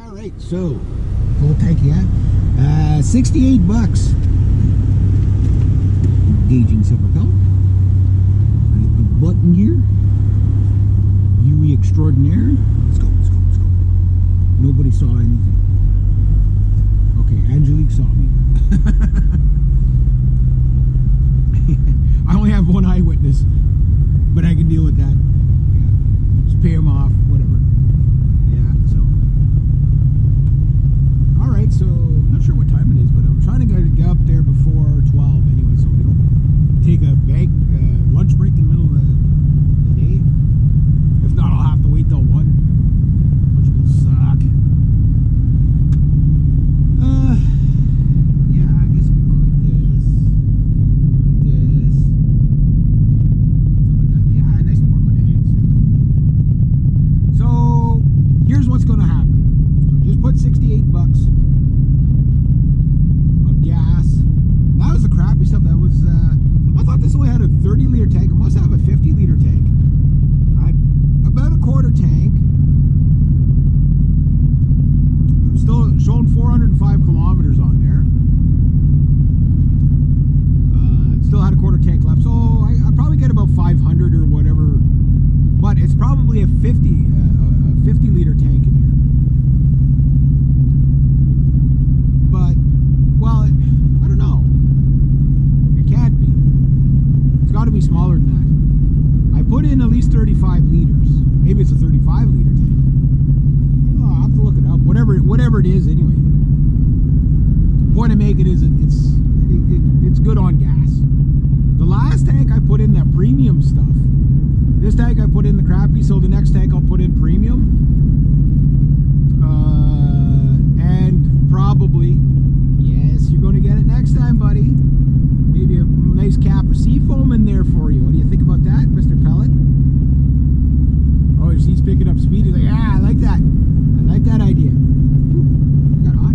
All right, so full tank, yeah. 68 bucks. Gauging silver pellet. Button gear. UE extraordinaire. Let's go, let's go, let's go. Nobody saw anything. Okay, Angelique saw me. I only have one eyewitness, but I can deal with that. Yeah. Just pay him off, whatever. Yeah, so. Alright, so I'm not sure what time it is, but I'm trying to get up there before 12 anyway, so we don't take a lunch break in the middle of the day. If not, I'll have to wait till 1, which will suck. Yeah, I guess I can go like this. Like this. Something like that. Yeah, nice and warm on the hands. So, here's what's going to happen. So I just put 68 bucks of gas. That was the crappy stuff. That was, I thought this only had a 30-liter tank. It must have a 50-liter tank. I had about a quarter tank. It was still showing 405 kilometers on there. Still had a quarter tank left, so I probably get about 500 or whatever. But it's probably a 50-liter tank in here. But, well, I don't know. It can't be. It's got to be smaller than that. I put in at least 35 liters. Maybe it's a 35-liter tank. I don't know. I'll have to look it up. Whatever it is, anyway. The point I make it is it's good on gas. The last tank I put in that premium stuff. This tank I put in the crappy, so the next tank I'll put in premium. And probably, yes, you're going to get it next time, buddy. Maybe a nice cap of seafoam in there for you. What do you think about that, Mr. Pellet? Oh, he's picking up speed. He's like, yeah, I like that. I like that idea. Ooh, that got hot.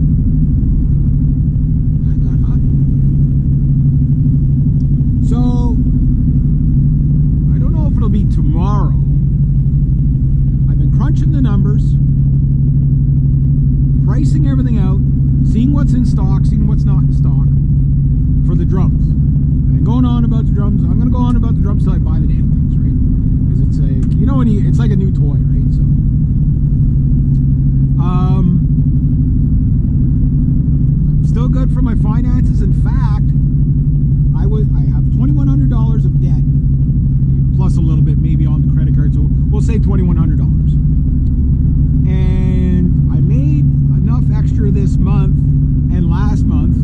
That got hot. So, I don't know if it'll be tomorrow. I've been crunching the numbers, pricing everything out, seeing what's in stock, seeing what's not in stock for the drums. And going on about the drums. I'm going to go on about the drums till I buy the damn things, right? Because it's a, you know, it's like a new toy, right? So, I'm still good for my finances. In fact, I have $2,100 of debt, plus a little bit maybe on the credit card. So we'll say $2,100. And I made enough extra this month and last month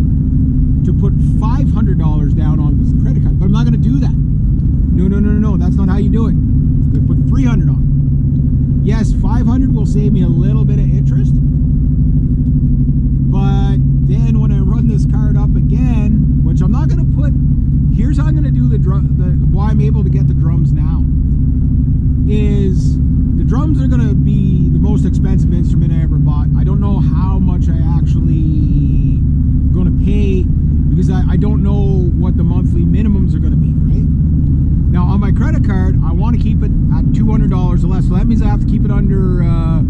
to put $500 down on this credit card, but I'm not going to do that. No, that's not how you do it. I'm going to put $300 on. Yes, $500 will save me a little bit of interest, but then when I run this card up again, which I'm not going to put, here's how I'm going to do why I'm able to get the drums now, is the drums are going to be the most expensive instrument I ever bought. I don't know how much I actually going to pay, because I don't know what the monthly minimums are going to be, right? Now on my credit card, I want to keep it at $200 or less, so that means I have to keep it under, I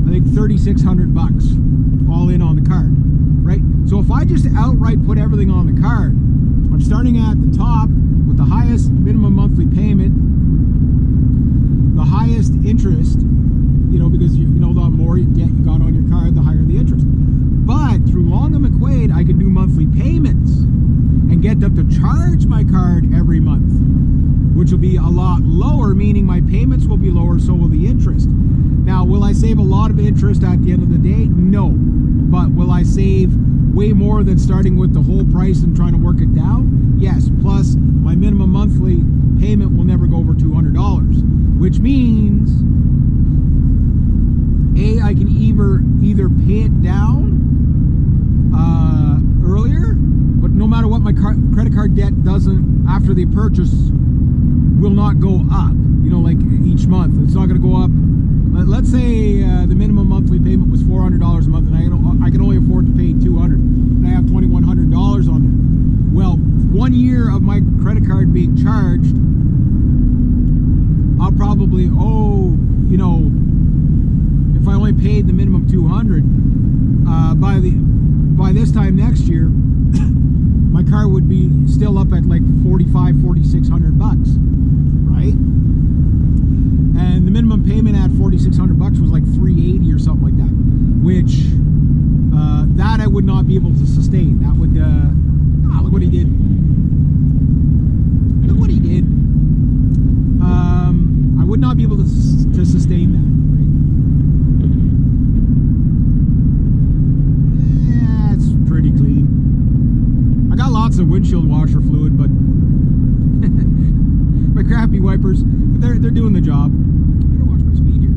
think $3,600 bucks, all in on the card, right? So if I just outright put everything on the card, I'm starting at the top with the highest minimum monthly payment, the highest interest, you know, because you know the more debt you got on your card, the higher the interest. But through Long and McQuaid, I can do monthly payments and get them to charge my card every month, which will be a lot lower, meaning my payments will be lower, so will the interest. Now, will I save a lot of interest at the end of the day? No. But will I save way more than starting with the whole price and trying to work it down? Yes. Plus, my minimum monthly payment will never go over $200, which means I can either pay it down earlier, but no matter what, my credit card debt doesn't, after the purchase, will not go up, you know, like each month. It's not going to go up. Let's say the minimum monthly payment was $400 a month, and I can only afford to pay $200, and I have $2,100 on there. Well, 1 year of my credit card being charged, I'll probably owe, you know, if I only paid the minimum 200, by this time next year, my car would be still up at like 4,600 bucks, right? And the minimum payment at 4,600 bucks was like 380 or something like that, which that I would not be able to sustain. That would look what he did. Look what he did. I would not be able to sustain that. Pretty clean. I got lots of windshield washer fluid, but my crappy wipers, they're doing the job. I gotta watch my speed here.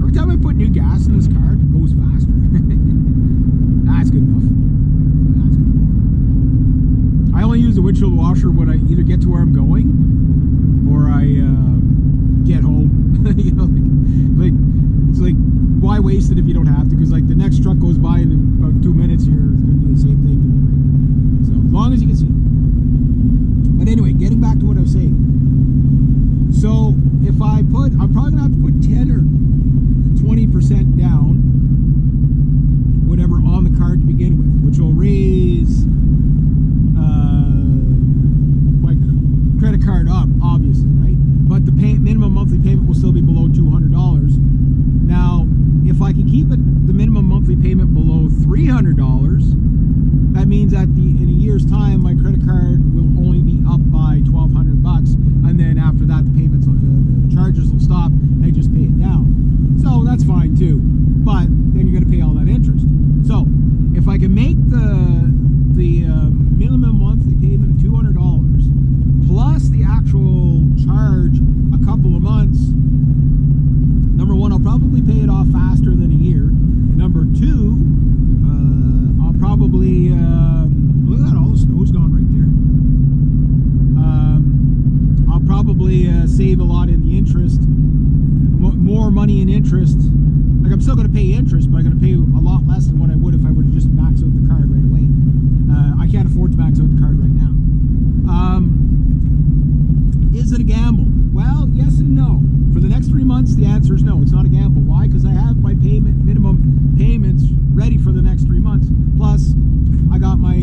Every time I put new gas in this car, it goes faster. That's good enough. That's good enough. I only use the windshield washer when I either get to where I'm going or I get home. You know, like it's like, why waste it if you don't have to? Because like the next truck goes by in about 2 minutes here, it's going to do the same thing to me, right? So as long as you can see. But anyway, getting back to what I was saying. So if I put, I'm probably going to have to put 10 or 20% down, whatever, on the card to begin with, which will raise my credit card up, obviously, right? But the minimum monthly payment will still be below $200. Now, if I can keep the minimum monthly payment below $300, that means that in a year's time, my credit card will only be up by 1,200 bucks, and then after that, the payments, the charges will stop, and I just pay it down. So that's fine too. But then you're going to pay all that interest. So if I can make the minimum monthly payment of $200 plus the actual charge a couple of months, number one, I'll probably pay it off faster than a year. Number two, I'll probably, look at that, all the snow's gone right there. I'll probably save a lot in the interest, more money in interest. Like, I'm still going to pay interest, but I'm going to pay a lot less than what I would if I were to just max out the card right away. I can't afford to max out the card right now. Is it a gamble? Well, yes and no. For the next 3 months, the answer is no. It's not a gamble. Why? Because I have my minimum payments ready for the next 3 months. Plus, I got my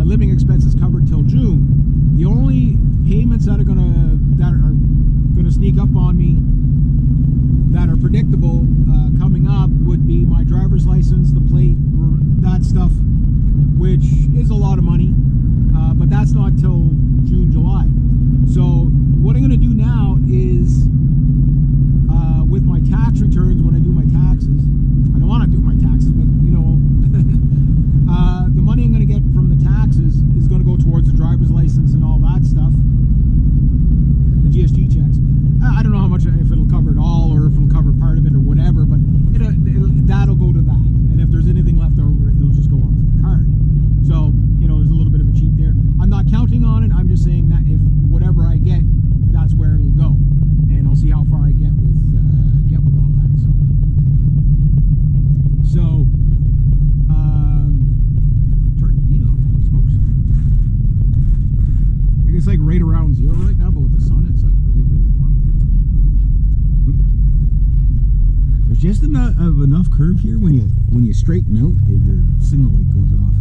living expenses covered till June. The only payments that are gonna sneak up on me that are predictable coming up would be my driver's license, the plate, that stuff, which is a lot of money, but that's not till June, July. So what I'm going to do now is, with my tax returns, when I do my taxes, I don't want to do my taxes, but you know, the money I'm going to get from the taxes is going to go towards the driver's license and all that stuff, the GST checks. I don't know how much, if it'll cover it all or if it'll cover part of it or whatever, but that'll go to that. And if there's anything left over, it'll just go onto the card. So, you know, there's a little bit of a cheat there. I'm not counting on it. I'm just saying that if whatever I get, that's where it'll go. And I'll see how far I get with all that. So turn the heat off. Holy smokes. I think it's like right around 0 right now, but with the sun, it's like really, really warm. There's just enough curve here when you straighten out, your signal light goes off.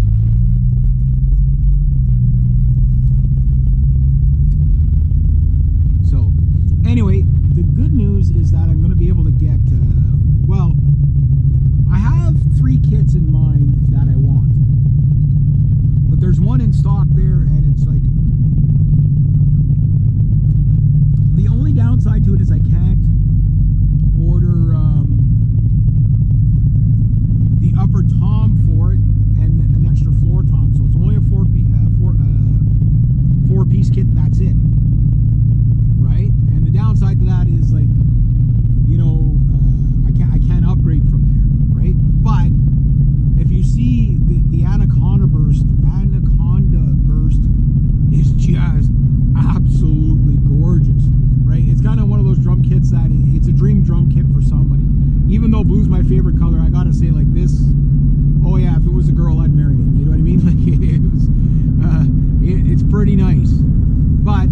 So anyway, the good news is that I'm going to be able to get, well, I have 3 kits in mind that I want, but there's one in stock there, and it's like, the only downside to it is I can't order the upper tom for it and an extra floor tom, so it's only a four-piece kit, and that's it, right? And the downside to that is, like, you know, I can't upgrade from there, right? But if you see the Anaconda burst is just absolutely gorgeous, right? It's kind of one of those drum kits that it's a dream drum kit for somebody. Even though blue's my favorite color, I gotta say, like, this, oh yeah, if it was a girl, I'd marry it. You know what I mean? Like, it's pretty nice. But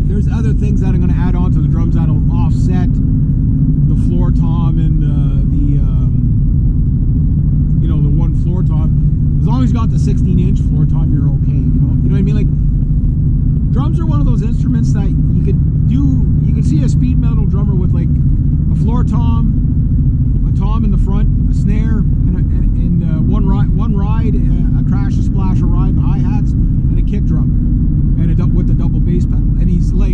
there's other things that I'm going to add on to the drums that'll offset the floor tom and the 16-inch